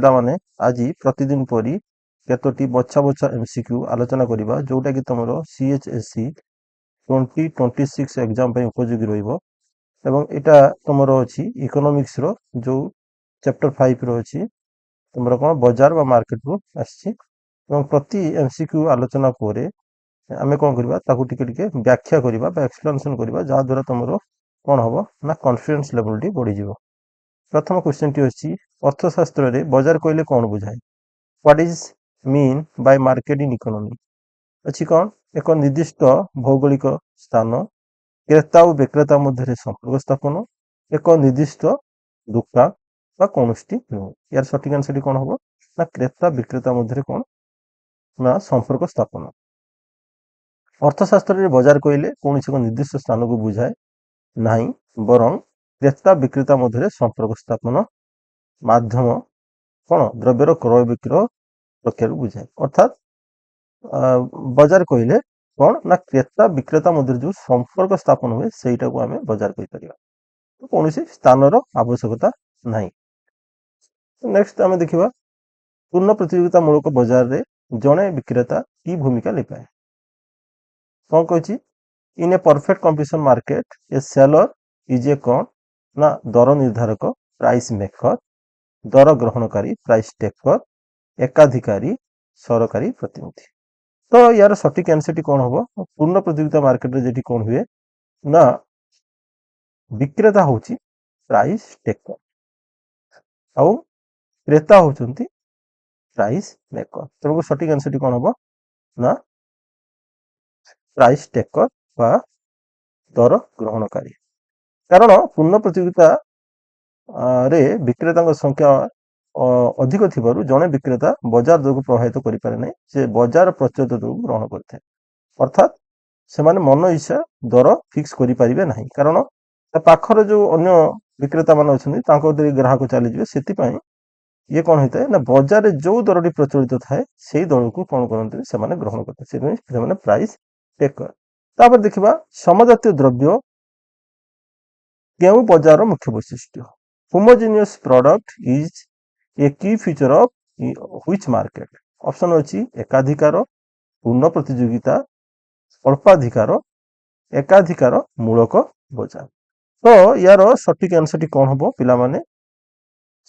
ପିଲାମାନେ ଆଜି ପ୍ରତିଦିନ ପରି କେତୋଟି ବଛା ବଛା MCQ ଆଲୋଚନା କରିବା ଯୋଉଟା କି ତମର CHSE 2026 ଏକ୍ଜାମ ପାଇଁ ଉପଯୋଗୀ ରହିବ ଏବଂ ଏଟା ତମର ଅଛି ଇକୋନୋମିକ୍ସ ର ଯୋଉ ଚैप्टर 5 ର ଅଛି ତମର କଣ ବଜାର ବା ମାର୍କେଟ ରୁ ଆସିଛି ଏବଂ ପ୍ରତି MCQ ଆଲୋଚନା ପରେ ଆମେ କଣ କରିବା ତାକୁ ଟିକେ ଟିକେ ବ୍ୟାଖ୍ୟା କରିବା ବା ଏକ୍ସପ୍ଲାନେସନ କରିବା ଯାହା ଦ୍ୱାରା ତମର କଣ ହବ ନା କନଫିଡେନ୍ସ ଲେଭେଲ ଟି ବଢିଯିବ। ପ୍ରଥମ କ୍वेश्चन ଟି ଅଛି ଅର୍ଥଶାସ୍ତ୍ରରେ ବଜାର କହିଲେ କଣ ବୁଝାଏ? What is mean by market in economy? ଅଛି କଣ ଏକ ନିର୍ଦ୍ଦିଷ୍ଟ ଭୌଗୋଳିକ ସ୍ଥାନ କ୍ରେତା ଓ ବିକ୍ରେତା ମଧ୍ୟରେ ସମ୍ପର୍କ ସ୍ଥାପନ ଏକ ନିର୍ଦ୍ଦିଷ୍ଟ ଦୋକାନ ବା କୌଣସି ନୁହେଁ। यार ସଠିକ ଆନ୍ସର କଣ ହବ ନା କ୍ରେତା ବିକ୍ରେତା ମଧ୍ୟରେ କଣ ନା ସମ୍ପର୍କ ସ୍ଥାପନ। ଅର୍ଥଶାସ୍ତ୍ରରେ ବଜାର କହିଲେ କୌଣସି ଏକ ନିର୍ଦ୍ଦିଷ୍ଟ ସ୍ଥାନକୁ ବୁଝାଏ ନାହିଁ ବରଂ କ୍ରେତା ବିକ୍ରେତା ମଧ୍ୟରେ ସମ୍ପର୍କ ସ୍ଥାପନ ମାଧ୍ୟମ କଣ ଦ୍ରବ୍ୟର କ୍ରୟ ବିକ୍ରୟ ପ୍ରକ୍ରିୟାକୁ ବୁଝାଏ। ଅର୍ଥାତ୍ ବଜାର କହିଲେ କଣ ନା କ୍ରେତା ବିକ୍ରେତା ମଧ୍ୟରେ ଯୋଉ ସମ୍ପର୍କ ସ୍ଥାପନ ହୁଏ ସେଇଟାକୁ ଆମେ ବଜାର କହିପାରିବା। କୌଣସି ସ୍ଥାନର ଆବଶ୍ୟକତା ନାହିଁ। ନେକ୍ସଟ ଆମେ ଦେଖିବା ପୂର୍ଣ୍ଣ ପ୍ରତିଯୋଗିତା ମୂଳକ ବଜାରରେ ଜଣେ ବିକ୍ରେତା କି ଭୂମିକା ଲିପାଏ? କଣ କହିଛି in a perfect competition market a seller is ଏ କଣ ନା ଦର ନିର୍ଦ୍ଧାରକ ପ୍ରାଇସ୍ ମେକର ଦର ଗ୍ରହଣକାରୀ ପ୍ରାଇସ୍ ଟେକର ଏକାଧିକାରୀ ସରକାରୀ ପ୍ରତିନିଧି। ତ यार ସଠିକ ଆନ୍ସର ଟି କଣ ହବ ପୂର୍ଣ୍ଣ ପ୍ରତିଯୋଗିତା ମାର୍କେଟରେ ଯେଠି କଣ ହୁଏ ନା ବିକ୍ରେତା ହଉଛି ପ୍ରାଇସ୍ ଟେକର ଆଉ କ୍ରେତା ହଉଛନ୍ତି ପ୍ରାଇସ୍ ମେକର। ତେଣୁ ସଠିକ ଆନ୍ସର ଟି କଣ ହବ ନା ପ୍ରାଇସ୍ ଟେକର ବା ଦର ଗ୍ରହଣକାରୀ। କାରଣ ପୂର୍ଣ୍ଣ ପ୍ରତିଯୋଗିତା ରେ ବିକ୍ରେତାଙ୍କ ସଂଖ୍ୟା ଅଧିକ ଥିବାରୁ ଜଣେ ବିକ୍ରେତା ବଜାର ଦରକୁ ପ୍ରଭାବିତ କରିପାରେ ନାହିଁ ସେ ବଜାର ପ୍ରଚଳିତ ଦରକୁ ଗ୍ରହଣ କରିଥାଏ। ଅର୍ଥାତ୍ ସେମାନେ ମନ ଇଚ୍ଛା ଦର ଫିକ୍ସ କରିପାରିବେ ନାହିଁ କାରଣ ତା ପାଖରେ ଯୋଉ ଅନ୍ୟ ବିକ୍ରେତା ମାନେ ଅଛନ୍ତି ତାଙ୍କ ଦେଇ ଗ୍ରାହକ ଚାଲିଯିବେ ସେଥିପାଇଁ ଇଏ କଣ ହେଇଥାଏ ନା ବଜାରରେ ଯୋଉ ଦରଟି ପ୍ରଚଳିତ ଥାଏ ସେଇ ଦରକୁ କଣ କରନ୍ତି ସେମାନେ ଗ୍ରହଣ କରିଥାଏ। ସେଥିପାଇଁ ସେମାନେ ପ୍ରାଇସ୍ ଟେକର। ତାପରେ ଦେଖିବା ସମଜାତୀୟ ଦ୍ରବ୍ୟ କେଉଁ ବଜାରର ମୁଖ୍ୟ ବୈଶିଷ୍ଟ୍ୟ? ହୋମୋଜିନିୟସ୍ ପ୍ରଡକ୍ଟ ଇଜ ଏ କି feature of which market? Option ଅଛି ଏକାଧିକାର ପୂର୍ଣ୍ଣ ପ୍ରତିଯୋଗିତା ଅଳ୍ପାଧିକାର ଏକାଧିକାର ମୂଳକ ବଜାର। ତ ୟାର ସଠିକ ଆନ୍ସର ଟି କଣ ହବ ପିଲାମାନେ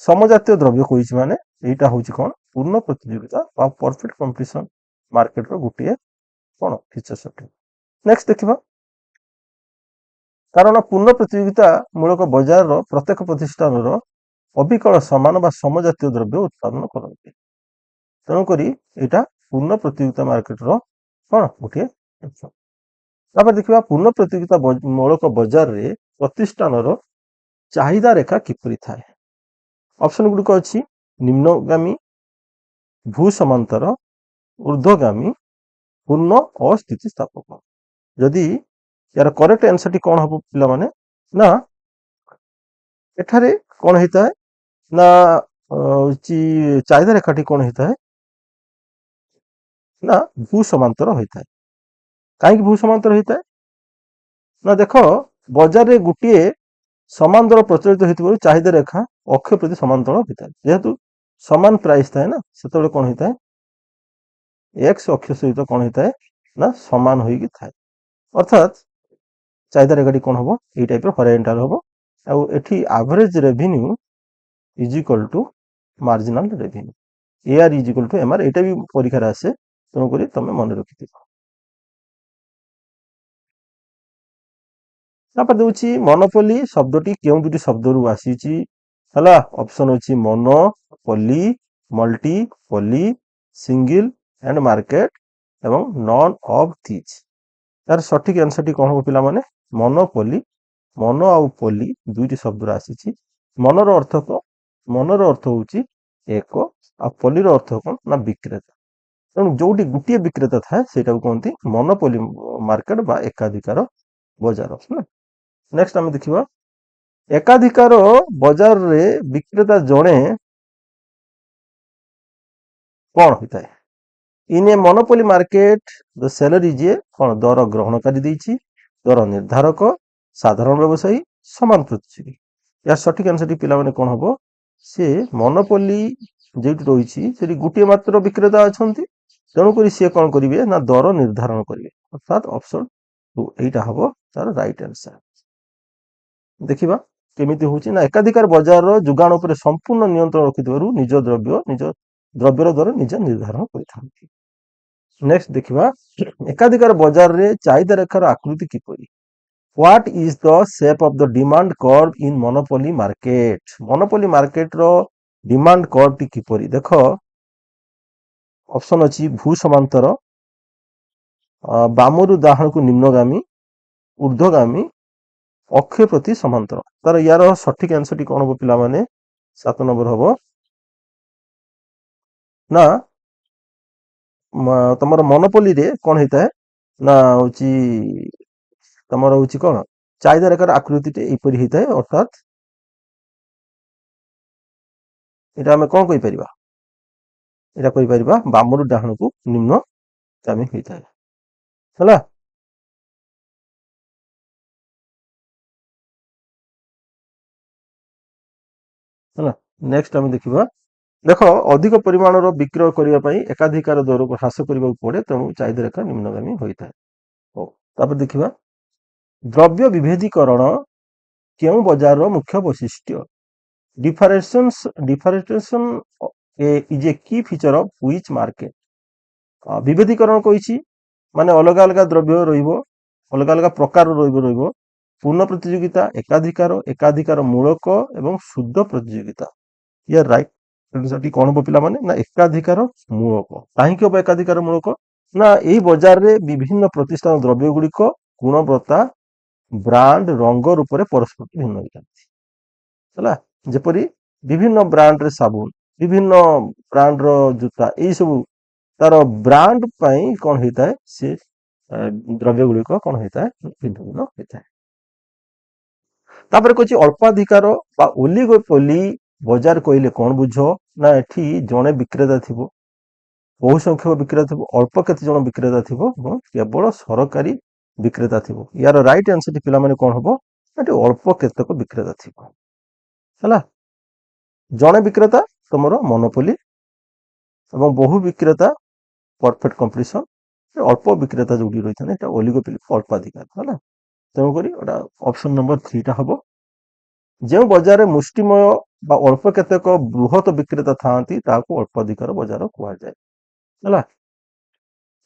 ସମଜାତୀୟ ଦ୍ରବ୍ୟ କହିଛି ମାନେ ଏଇଟା ହଉଛି କଣ ପୂର୍ଣ୍ଣ ପ୍ରତିଯୋଗିତା ବା ପରଫେକ୍ଟ କମ୍ପିଟିସନ ମାର୍କେଟର ଗୋଟିଏ କଣ ଫିଚର ସଠିକ। ନେକ୍ସଟ ଦେଖିବା କାରଣ ପୂର୍ଣ୍ଣ ପ୍ରତିଯୋଗିତା ମୂଳକ ବଜାରର ପ୍ରତ୍ୟେକ ପ୍ରତିଷ୍ଠାନର ଅବିକଳ ସମାନ ବା ସମଜାତୀୟ ଦ୍ରବ୍ୟ ଉତ୍ପାଦନ କରନ୍ତି। ତେଣୁକରି ଏଇଟା ପୂର୍ଣ୍ଣ ପ୍ରତିଯୋଗିତା ମାର୍କେଟର କଣ ଗୋଟିଏ ଅଂଶ। ତାପରେ ଦେଖିବା ପୂର୍ଣ୍ଣ ପ୍ରତିଯୋଗିତା ମୂଳକ ବଜାରରେ ପ୍ରତିଷ୍ଠାନର ଚାହିଦା ରେଖା କିପରି ଥାଏ? ଅପସନ ଗୁଡ଼ିକ ଅଛି ନିମ୍ନଗାମୀ ଭୂ ସମାନ୍ତର ଊର୍ଧ୍ୱଗାମୀ ପୂର୍ଣ୍ଣ ଅସ୍ଥିତିସ୍ଥାପକ। ଯଦି यार करेक्ट आंसर टी कौन हम पिलामाने ना एठारे कौन होता है ना चाहिदा रेखाटी कौन होता है ना भू समांतर होता है। कहीं भू समांतर होता है ना देख बजार रे गुटिए समांतर प्रचलित होती चाहिदा रेखा अक्ष प्रति समांतर होता है जेहेतु समान प्राइस थाए ना से कौन होता है एक्स अक्ष सहित कौन होता है ना समान होगी थाए। अर्थात चाहिदा रेखाटी कौन हम ये टाइप हॉरिजॉन्टल हम आउ एठी average revenue is equal to marginal revenue AR is equal to MR एटा भी परीक्षा रे आसे तेणुक तुम मन रखि तापर दूची मोनोपोली शब्दटी केउं दुटी शब्दरू आसीची हला ऑप्शन अछि monopoly multi poly single and market एवं नॉन ऑफ थीज। यार सठिक आंसर टी कौन हो पिला माने मोनोपोली मोनो आउ पोली दुईटी शब्द आसीची। मनर अर्थ को मनर अर्थ होची एक आ पोलीर अर्थ कौन ना विक्रेता तेणु जोटी गोटे विक्रेता थाए सेटा कहते मोनोपोली मार्केट बा एकाधिकार बजार। नेक्स्ट आम देखिबा एकाधिकार बजार रे विक्रेता जणे कौन होता है in a monopoly market the seller is a कौन दर ग्रहणकारी देछि दर निर्धारक साधारण व्यवसायी समान प्रतियोगी। या सठिक आंसर टी पिला माने कौन हबो से मोनोपोली যেটি রয়েছে সেটি ଗୋଟିଏ মাত্র ବିକ୍ରେତା ଅଛନ୍ତି, ତେଣୁକରି ସିଏ କ'ଣ କରିବେ ନା ଦର ନିର୍ଦ୍ଧାରଣ କରିବେ, ଅର୍ଥାତ୍ ଅପସନ୍ 2 এইটা ହବ ତାର ରାଇଟ୍ ଆନ୍ସର। ଦେଖିବା କେମିତି ହଉଛି ନା ଏକାଧିକାର ବଜାରର ଯୋଗାଣ ଉପରେ ସମ୍ପୂର୍ଣ୍ଣ ନିୟନ୍ତ୍ରଣ ରଖିଥିବାରୁ ନିଜ ଦ୍ରବ୍ୟର ଦର ନିଜେ ନିର୍ଦ୍ଧାରଣ କରିଥାନ୍ତି। ନେକ୍ସଟ ଦେଖିବା ଏକାଧିକାର ବଜାରରେ ଚାହିଦା ରେଖାର ଆକୃତି କିପରି? What is the shape of the demand curve in monopoly market? monopoly market ର demand curve ଟି କିପରି? ଦେଖ ଅପସନ ଅଛି ଭୂ ସମାନ୍ତର, ବାମରୁ ଡାହାଣକୁ ନିମ୍ନଗାମୀ, ଊର୍ଦ୍ଧ୍ୱଗାମୀ, ଅକ୍ଷ ପ୍ରତି ସମାନ୍ତର। ତାର ୟାର ସଠିକ ଆନ୍ସର ଟି କଣ ହବ ପିଲାମାନେ? 7 ନମ୍ବର ହବ ନା ତମର ମନୋପଲିରେ କଣ ହେଇଥାଏ ନା ହଉଛି ତମର ହଉଛି କଣ ଚାହିଦା ରେଖାର ଆକୃତିଟି ଏପରି ହେଇଥାଏ, ଅର୍ଥାତ୍ এটা ଆମେ କଣ କହିପାରିବା? এটা କହିପାରିବା ବାମରୁ ଡାହାଣକୁ ନିମ୍ନଗାମୀ ହେଇଥାଏ। ହେଲା, ହେଲା। ନେକ୍ସଟ ଆମେ ଦେଖିବା ଦେଖ ଅଧିକ ପରିମାଣର ବିକ୍ରୟ କରିବା ପାଇଁ ଏକାଧିକାର ଦରକୁ ହ୍ରାସ କରିବାକୁ ପଡେ, ତେଣୁ ଚାହିଦା ରେଖା ନିମ୍ନଗାମୀ ହୋଇଥାଏ। ହଉ, ତାପରେ ଦେଖିବା ଦ୍ରବ୍ୟ ବିଭେଦୀକରଣ କେଉଁ ବଜାରର ମୁଖ୍ୟ ବୈଶିଷ୍ଟ୍ୟ? differentiation is a key feature of which market? ବିଭେଦୀକରଣ କହିଛି ମାନେ ଅଲଗା ଅଲଗା ଦ୍ରବ୍ୟ ରହିବ, ଅଲଗା ଅଲଗା ପ୍ରକାର ରହିବ। ପୂର୍ଣ୍ଣ ପ୍ରତିଯୋଗିତା, ଏକାଧିକାର ମୂଳକ ଏବଂ ଶୁଦ୍ଧ ପ୍ରତିଯୋଗିତା। ଇଏ ରାଇଟ୍ ଆନ୍ସରଟି କଣ ହବ ପିଲାମାନେ? ନା ଏକାଧିକାର ମୂଳକ। କାହିଁକି ହବ ଏକାଧିକାର ମୂଳକ? ନା ଏହି ବଜାରରେ ବିଭିନ୍ନ ପ୍ରତିଷ୍ଠାନ ଦ୍ରବ୍ୟ ଗୁଡିକ ଗୁଣବତ୍ତା, ବ୍ରାଣ୍ଡ, ରଙ୍ଗ ରୂପରେ ପରସ୍ପର ଭିନ୍ନ ହୋଇଥାନ୍ତି। ହେଲା, ଯେପରି ବିଭିନ୍ନ ବ୍ରାଣ୍ଡରେ ସାବୁନ, ବିଭିନ୍ନ ବ୍ରାଣ୍ଡର ଜୁତା, ଏଇ ସବୁ ତାର ବ୍ରାଣ୍ଡ ପାଇଁ କଣ ହେଇଥାଏ, ସେ ଦ୍ରବ୍ୟ ଗୁଡିକ କଣ ହେଇଥାଏ? ଭିନ୍ନ ଭିନ୍ନ ହେଇଥାଏ। ତାପରେ କହୁଛି ଅଳ୍ପାଧିକାର ବା ଓଲିଗୋପୋଲି ବଜାର କହିଲେ କଣ ବୁଝ? ନା ଏଠି ଜଣେ ବିକ୍ରେତା ଥିବ, ବହୁ ସଂଖ୍ୟକ ବିକ୍ରେତା ଥିବ, ଅଳ୍ପ କେତେ ଜଣ ବିକ୍ରେତା ଥିବ ଏବଂ କେବଳ ସରକାରୀ ବିକ୍ରେତା ଥିବ। ୟାର ରାଇଟ୍ ଆନ୍ସରଟି ପିଲାମାନେ କଣ ହବ? ଏଠି ଅଳ୍ପ କେତେକ ବିକ୍ରେତା ଥିବ। ହେଲା, ଜଣେ ବିକ୍ରେତା ତମର ମନୋପଲି ଏବଂ ବହୁ ବିକ୍ରେତା ପରଫେକ୍ଟ କମ୍ପିଟିସନ, ଅଳ୍ପ ବିକ୍ରେତା ଯୋଉଠି ରହିଥାନ୍ତି এটা ଓଲିଗୋପୋଲି ଅଳ୍ପାଧିକାର। ହେଲା, ତେଣୁକରି ଏଟା ଅପସନ ନମ୍ବର 3 ଟା ହବ। ଯେଉଁ ବଜାରରେ ମୁଷ୍ଟିମୟ ବା ଅଳ୍ପ କେତେକ ବୃହତ ବିକ୍ରେତା ଥାଆନ୍ତି ତାହାକୁ ଅଳ୍ପାଧିକାର ବଜାର କୁହାଯାଏ। ହେଲା,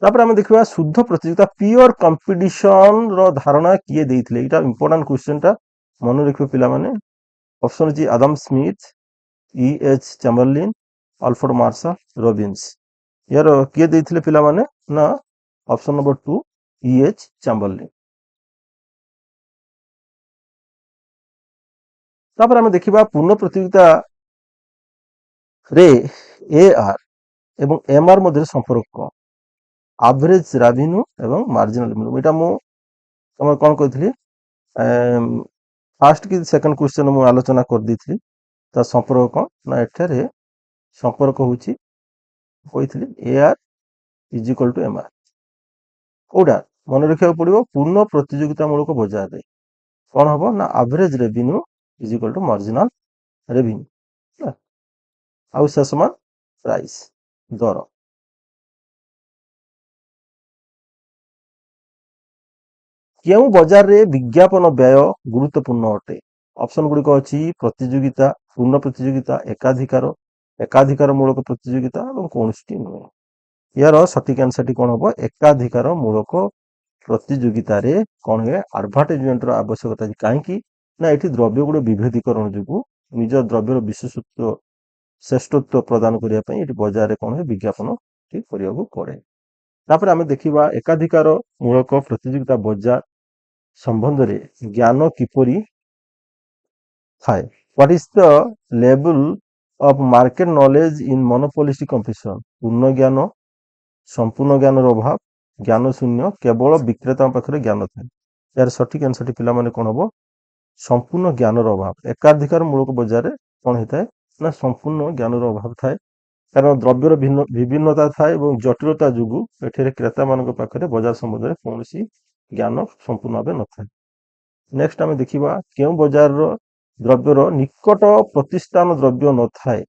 ତାପରେ ଆମେ ଦେଖିବା ଶୁଦ୍ଧ ପ୍ରତିଯୋଗିତା ପିଓର କମ୍ପିଟିସନ ର ଧାରଣା କିଏ ଦେଇଥିଲେ? ଏଇଟା ଇମ୍ପୋର୍ଟାଣ୍ଟ କ୍ୱେଶ୍ଚନ ଟା, ମନେ ରଖିବ ପିଲାମାନେ। ଅପସନ ଅଛି Adam Smith, E.H. Chamberlin, Alfred Marshall, Robbins. ୟାର କିଏ ଦେଇଥିଲେ ପିଲାମାନେ? ନା ଅପସନ ନମ୍ବର 2 E.H. ଚାମ୍ବରଲିନ୍। ତାପରେ ଆମେ ଦେଖିବା ପୂର୍ଣ୍ଣ ପ୍ରତିଯୋଗିତାରେ AR ଏବଂ MR ମଧ୍ୟରେ ସମ୍ପର୍କ କଣ? ଆଭରେଜ ରେଭିନ୍ୟୁ ଏବଂ ମାର୍ଜିନାଲ ରେଭିନ୍ୟୁ। ଏଇଟା ମୁଁ ତମର କଣ କହିଥିଲି, ଫାର୍ଷ୍ଟ କି ସେକେଣ୍ଡ କ୍ୱେଶ୍ଚନ ମୁଁ ଆଲୋଚନା କରିଦେଇଥିଲି। ତା ସମ୍ପର୍କ କଣ? ନା ଏଠାରେ ସମ୍ପର୍କ ହଉଛି କହିଥିଲି AR is equal to MR। କୋଉଟା ମନେ ରଖିବାକୁ ପଡିବ? ପୂର୍ଣ୍ଣ ପ୍ରତିଯୋଗିତାମୂଳକ ବଜାରରେ କଣ ହବ? ନା average revenue is equal to marginal revenue. ଆଉ ଶେଷ ମାନ ପ୍ରାଇସ୍, ଦର। କେଉଁ ବଜାରରେ ବିଜ୍ଞାପନ ବ୍ୟୟ ଗୁରୁତ୍ୱପୂର୍ଣ୍ଣ ଅଟେ? ଅପସନ ଗୁଡିକ ଅଛି ପ୍ରତିଯୋଗିତା, ପୂର୍ଣ୍ଣ ପ୍ରତିଯୋଗିତା, ଏକାଧିକାର ମୂଳକ ପ୍ରତିଯୋଗିତା ଏବଂ କୌଣସିଟି ନୁହେଁ। ୟାର ସଠିକ ଆନ୍ସରଟି କଣ ହବ? ଏକାଧିକାର ମୂଳକ ପ୍ରତିଯୋଗିତାରେ କଣ ହୁଏ? ଆଡଭର୍ଟାଇଜମେଣ୍ଟର ଆବଶ୍ୟକତା ଅଛି। କାହିଁକି? ନା ଏଠି ଦ୍ରବ୍ୟ ଗୁଡିକ ବିଭେଦୀକରଣ ଯୋଗୁଁ ନିଜ ଦ୍ରବ୍ୟର ବିଶେଷତ୍ୱ ଶ୍ରେଷ୍ଠତ୍ୱ ପ୍ରଦାନ କରିବା ପାଇଁ ଏଠି ବଜାରରେ କଣ ହୁଏ? ବିଜ୍ଞାପନ ଠିକ କରିବାକୁ ପଡେ। ତାପରେ ଆମେ ଦେଖିବା ଏକାଧିକାର ମୂଳକ ପ୍ରତିଯୋଗିତା ବଜାର ସମ୍ବନ୍ଧରେ ଜ୍ଞାନ କିପରି ଥାଏ? What is the level of market knowledge in monopolistic competition? ପୂର୍ଣ୍ଣ ଜ୍ଞାନ, ସମ୍ପୂର୍ଣ୍ଣ ଜ୍ଞାନର ଅଭାବ, ଜ୍ଞାନ ଶୂନ୍ୟ, କେବଳ ବିକ୍ରେତାଙ୍କ ପାଖରେ ଜ୍ଞାନ ଥାଏ। ଏହାର ସଠିକ ଆନ୍ସରଟି ପିଲାମାନେ କଣ ହବ? ସମ୍ପୂର୍ଣ୍ଣ ଜ୍ଞାନର ଅଭାବ। ଏକାଧିକାର ମୂଳକ ବଜାରରେ କଣ ହେଇଥାଏ? ନା ସମ୍ପୂର୍ଣ୍ଣ ଜ୍ଞାନର ଅଭାବ ଥାଏ, କାରଣ ଦ୍ରବ୍ୟର ବିଭିନ୍ନତା ଥାଏ ଏବଂ ଜଟିଳତା ଯୋଗୁଁ ଏଠାରେ କ୍ରେତାମାନଙ୍କ ପାଖରେ ବଜାର ସମ୍ବନ୍ଧରେ କୌଣସି ଜ୍ଞାନ ସମ୍ପୂର୍ଣ୍ଣ ଭାବେ ନଥାଏ। ନେକ୍ସଟ ଆମେ ଦେଖିବା କେଉଁ ବଜାରର ଦ୍ରବ୍ୟର ନିକଟ ପ୍ରତିଷ୍ଠାନ ଦ୍ରବ୍ୟ ନଥାଏ?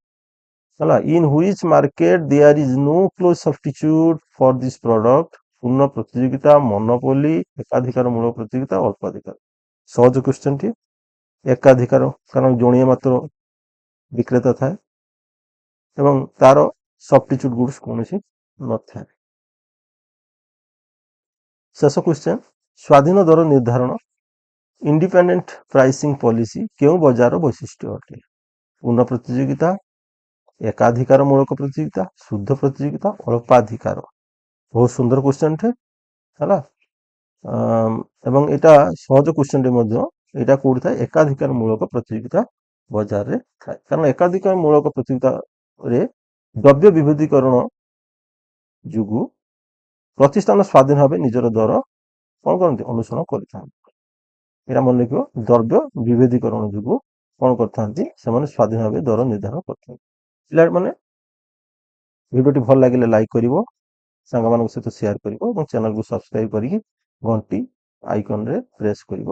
ହେଲା in which market there is no close substitute for this product ପୂର୍ଣ୍ଣ ପ୍ରତିଯୋଗିତା ମନୋପୋଲି ଏକାଧିକାର ମୂଳ ପ୍ରତିଯୋଗିତା ଅଳ୍ପାଧିକାର ସହଜ କ୍ୱେଶ୍ଚନଟି ଏକାଧିକାର କାରଣ ଜଣିଏ ମାତ୍ର ବିକ୍ରେତା ଥାଏ ଏବଂ ତାର ସବଷ୍ଟିଚ୍ୟୁଟ ଗୁଡ୍ସ କୌଣସି ନଥାଏ ଶେଷ କ୍ୱେଶ୍ଚନ ସ୍ୱାଧୀନ ଦର ନିର୍ଦ୍ଧାରଣ ଇଣ୍ଡିପେଣ୍ଡେଣ୍ଟ ପ୍ରାଇସିଂ ପଲିସି କେଉଁ ବଜାର ବୈଶିଷ୍ଟ୍ୟ ଅଟେ ପୂର୍ଣ୍ଣ ପ୍ରତିଯୋଗିତା ଏକାଧିକାର ମୂଳକ ପ୍ରତିଯୋଗିତା ଶୁଦ୍ଧ ପ୍ରତିଯୋଗିତା ଅଳ୍ପାଧିକାର ବହୁତ ସୁନ୍ଦର କ୍ୱେଶ୍ଚନଟେ ହେଲା ଏବଂ ଏଇଟା ସହଜ କ୍ୱେଶ୍ଚନଟେ ମଧ୍ୟ ଏଇଟା କୋଉଠି ଥାଏ ଏକାଧିକାର ମୂଳକ ପ୍ରତିଯୋଗିତା ବଜାରରେ ଥାଏ କାରଣ ଏକାଧିକାର ମୂଳକ ପ୍ରତିଯୋଗିତାରେ ଦ୍ରବ୍ୟ ବିବିଧୀକରଣ ଯୋଗୁଁ ପ୍ରତିଷ୍ଠାନ ସ୍ୱାଧୀନ ଭାବେ ନିଜର ଦର କଣ କରନ୍ତି ଅନୁସରଣ କରିଥାନ୍ତି ଏଇଟା ମନେ ରଖିବ ଦ୍ରବ୍ୟ ବିଭେଦୀକରଣ ଯୋଗୁଁ କଣ କରିଥାନ୍ତି ସେମାନେ ସ୍ୱାଧୀନ ଭାବେ ଦର ନିର୍ଦ୍ଧାରଣ କରିଥାନ୍ତି ପିଲାମାନେ ଭିଡ଼ିଓଟି ଭଲ ଲାଗିଲେ ଲାଇକ୍ କରିବ ସାଙ୍ଗମାନଙ୍କ ସହିତ ସେୟାର କରିବ ଏବଂ ଚ୍ୟାନେଲକୁ ସବସ୍କ୍ରାଇବ କରିକି ଘଣ୍ଟି ଆଇକନରେ ପ୍ରେସ୍ କରିବ